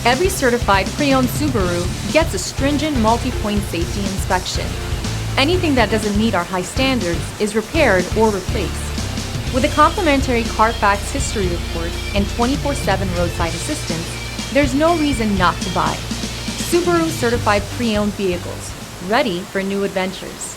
Every certified pre-owned Subaru gets a stringent multi-point safety inspection. Anything that doesn't meet our high standards is repaired or replaced. With a complimentary Carfax history report and 24/7 roadside assistance, there's no reason not to buy. Subaru certified pre-owned vehicles, ready for new adventures.